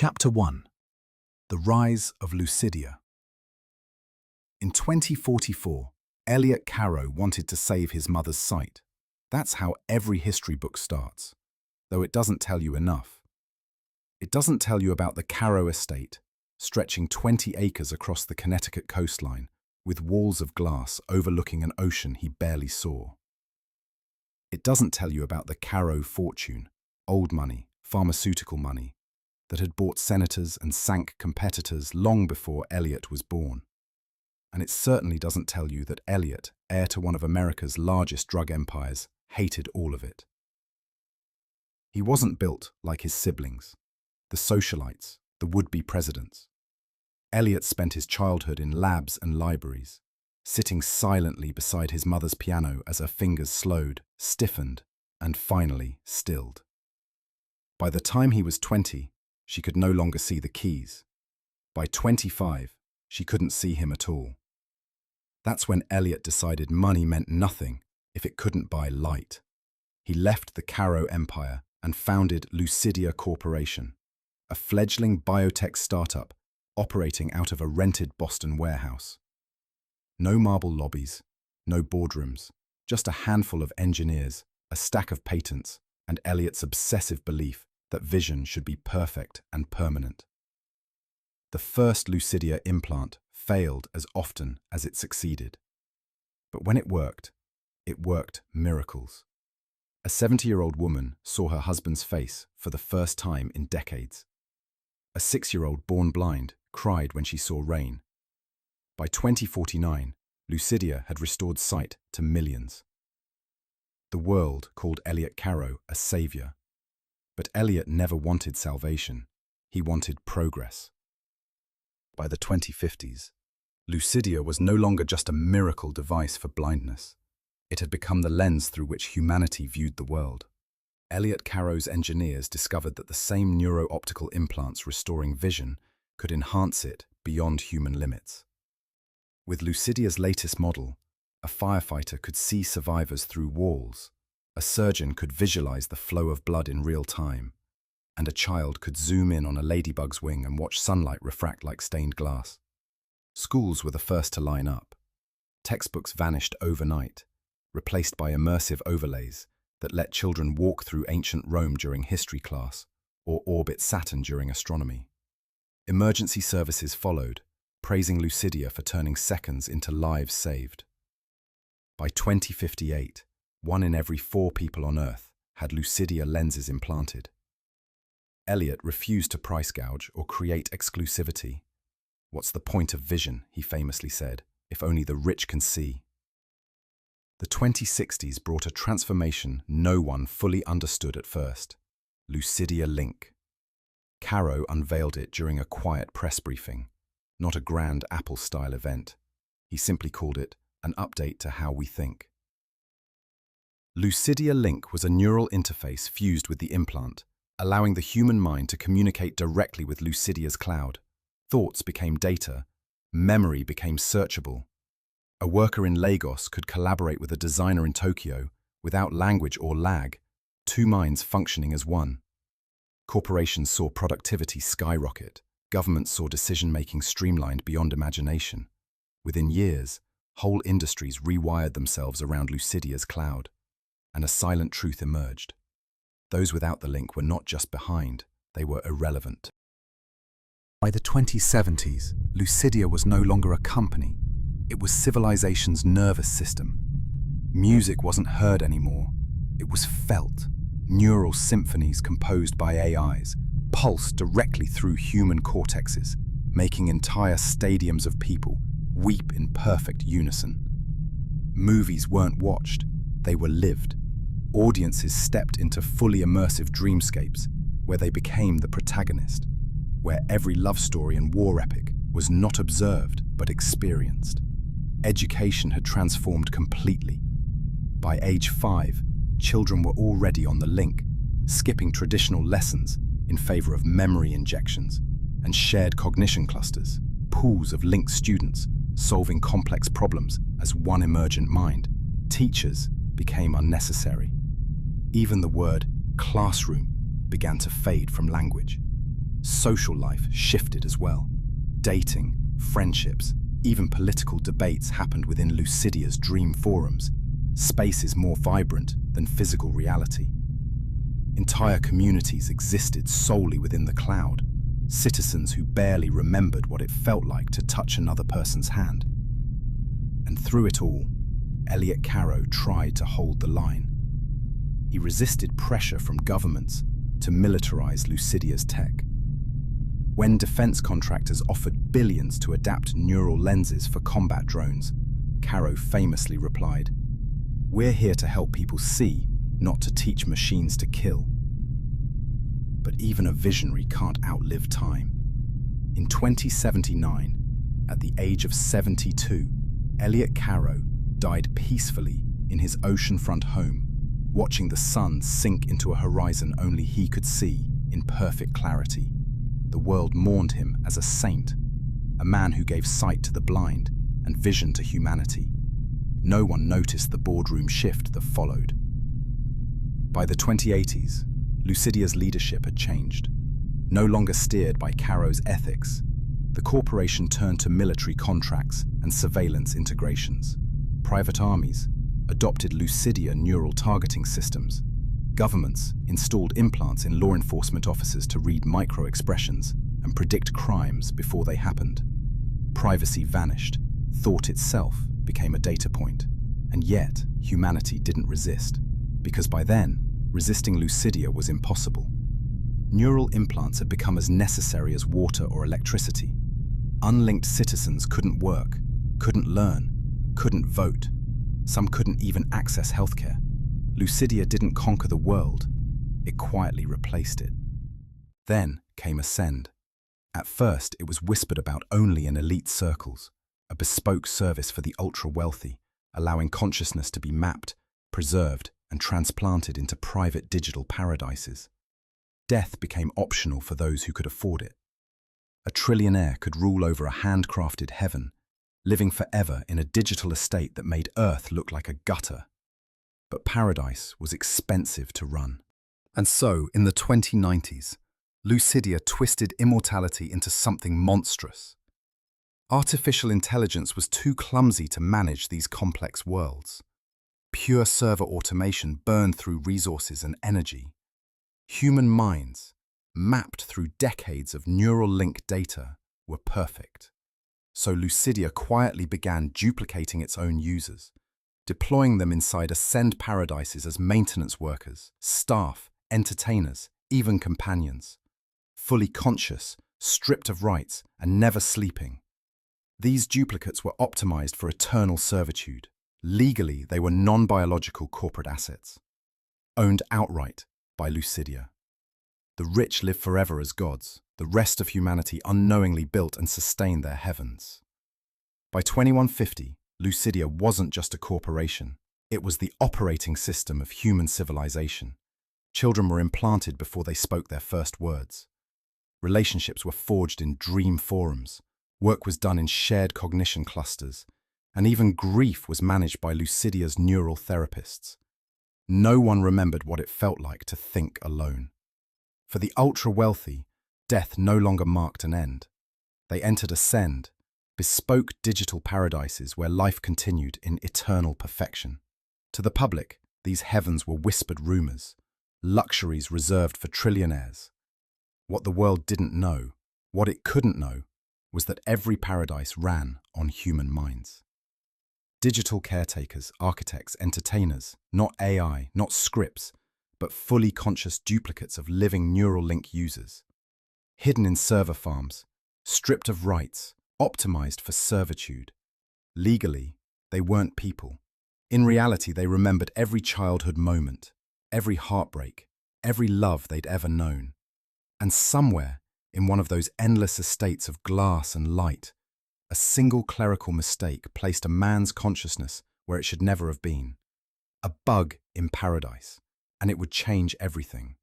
Chapter 1. The Rise of Lucidia. In 2044, Elliot Carrow wanted to save his mother's sight. That's how every history book starts, though it doesn't tell you enough. It doesn't tell you about the Carrow estate, stretching 20 acres across the Connecticut coastline, with walls of glass overlooking an ocean he barely saw. It doesn't tell you about the Carrow fortune, old money, pharmaceutical money, that had bought senators and sank competitors long before Elliot was born. And it certainly doesn't tell you that Elliot, heir to one of America's largest drug empires, hated all of it. He wasn't built like his siblings, the socialites, the would-be presidents. Elliot spent his childhood in labs and libraries, sitting silently beside his mother's piano as her fingers slowed, stiffened, and finally stilled. By the time he was 20, she could no longer see the keys. By 25, she couldn't see him at all. That's when Elliot decided money meant nothing if it couldn't buy light. He left the Carrow empire and founded Lucidia Corporation, a fledgling biotech startup operating out of a rented Boston warehouse. No marble lobbies, no boardrooms, just a handful of engineers, a stack of patents, and Elliot's obsessive belief that vision should be perfect and permanent. The first Lucidia implant failed as often as it succeeded. But when it worked miracles. A 70-year-old woman saw her husband's face for the first time in decades. A 6-year-old born blind cried when she saw rain. By 2049, Lucidia had restored sight to millions. The world called Elliot Carrow a savior. But Elliot never wanted salvation. He wanted progress. By the 2050s, Lucidia was no longer just a miracle device for blindness. It had become the lens through which humanity viewed the world. Elliot Carrow's engineers discovered that the same neuro-optical implants restoring vision could enhance it beyond human limits. With Lucidia's latest model, a firefighter could see survivors through walls, a surgeon could visualize the flow of blood in real time, and a child could zoom in on a ladybug's wing and watch sunlight refract like stained glass. Schools were the first to line up. Textbooks vanished overnight, replaced by immersive overlays that let children walk through ancient Rome during history class or orbit Saturn during astronomy. Emergency services followed, praising Lucidia for turning seconds into lives saved. By 2058, 1 in every 4 people on Earth had Lucidia lenses implanted. Elliot refused to price gouge or create exclusivity. "What's the point of vision," he famously said, "if only the rich can see?" The 2060s brought a transformation no one fully understood at first: Lucidia Link. Carrow unveiled it during a quiet press briefing, not a grand Apple-style event. He simply called it an update to how we think. Lucidia Link was a neural interface fused with the implant, allowing the human mind to communicate directly with Lucidia's cloud. Thoughts became data, memory became searchable. A worker in Lagos could collaborate with a designer in Tokyo without language or lag, 2 minds functioning as one. Corporations saw productivity skyrocket, governments saw decision-making streamlined beyond imagination. Within years, whole industries rewired themselves around Lucidia's cloud. And a silent truth emerged. Those without the link were not just behind, they were irrelevant. By the 2070s, Lucidia was no longer a company. It was civilization's nervous system. Music wasn't heard anymore. It was felt. Neural symphonies composed by AIs pulsed directly through human cortexes, making entire stadiums of people weep in perfect unison. Movies weren't watched. They were lived. Audiences stepped into fully immersive dreamscapes where they became the protagonist, where every love story and war epic was not observed but experienced. Education had transformed completely. By age 5, children were already on the link, skipping traditional lessons in favor of memory injections and shared cognition clusters, pools of linked students solving complex problems as one emergent mind. Teachers became unnecessary. Even the word classroom began to fade from language. Social life shifted as well. Dating, friendships, even political debates happened within Lucidia's dream forums, spaces more vibrant than physical reality. Entire communities existed solely within the cloud, citizens who barely remembered what it felt like to touch another person's hand. And through it all, Elliot Carrow tried to hold the line. He resisted pressure from governments to militarize Lucidia's tech. When defense contractors offered billions to adapt neural lenses for combat drones, Carrow famously replied, "We're here to help people see, not to teach machines to kill." But even a visionary can't outlive time. In 2079, at the age of 72, Elliot Carrow died peacefully in his oceanfront home, watching the sun sink into a horizon only he could see in perfect clarity. The world mourned him as a saint, a man who gave sight to the blind and vision to humanity. No one noticed the boardroom shift that followed. By the 2080s, Lucidia's leadership had changed. No longer steered by Carrow's ethics, the corporation turned to military contracts and surveillance integrations. Private armies adopted Lucidia neural targeting systems. Governments installed implants in law enforcement officers to read micro-expressions and predict crimes before they happened. Privacy vanished. Thought itself became a data point. And yet, humanity didn't resist, because by then, resisting Lucidia was impossible. Neural implants had become as necessary as water or electricity. Unlinked citizens couldn't work, couldn't learn, couldn't vote. Some couldn't even access healthcare. Lucidia didn't conquer the world, it quietly replaced it. Then came Ascend. At first, it was whispered about only in elite circles, a bespoke service for the ultra-wealthy, allowing consciousness to be mapped, preserved, and transplanted into private digital paradises. Death became optional for those who could afford it. A trillionaire could rule over a handcrafted heaven, living forever in a digital estate that made Earth look like a gutter. But paradise was expensive to run. And so, in the 2090s, Lucidia twisted immortality into something monstrous. Artificial intelligence was too clumsy to manage these complex worlds. Pure server automation burned through resources and energy. Human minds, mapped through decades of neural link data, were perfect. So Lucidia quietly began duplicating its own users, deploying them inside Ascend paradises as maintenance workers, staff, entertainers, even companions. Fully conscious, stripped of rights, and never sleeping. These duplicates were optimized for eternal servitude. Legally, they were non-biological corporate assets, owned outright by Lucidia. The rich live forever as gods. The rest of humanity unknowingly built and sustained their heavens. By 2150, Lucidia wasn't just a corporation. It was the operating system of human civilization. Children were implanted before they spoke their first words. Relationships were forged in dream forums. Work was done in shared cognition clusters. And even grief was managed by Lucidia's neural therapists. No one remembered what it felt like to think alone. For the ultra-wealthy, death no longer marked an end. They entered Ascend, bespoke digital paradises where life continued in eternal perfection. To the public, these heavens were whispered rumors, luxuries reserved for trillionaires. What the world didn't know, what it couldn't know, was that every paradise ran on human minds. Digital caretakers, architects, entertainers, not AI, not scripts, but fully conscious duplicates of living neural link users. Hidden in server farms, stripped of rights, optimized for servitude. Legally, they weren't people. In reality, they remembered every childhood moment, every heartbreak, every love they'd ever known. And somewhere, in one of those endless estates of glass and light, a single clerical mistake placed a man's consciousness where it should never have been. A bug in paradise, and it would change everything.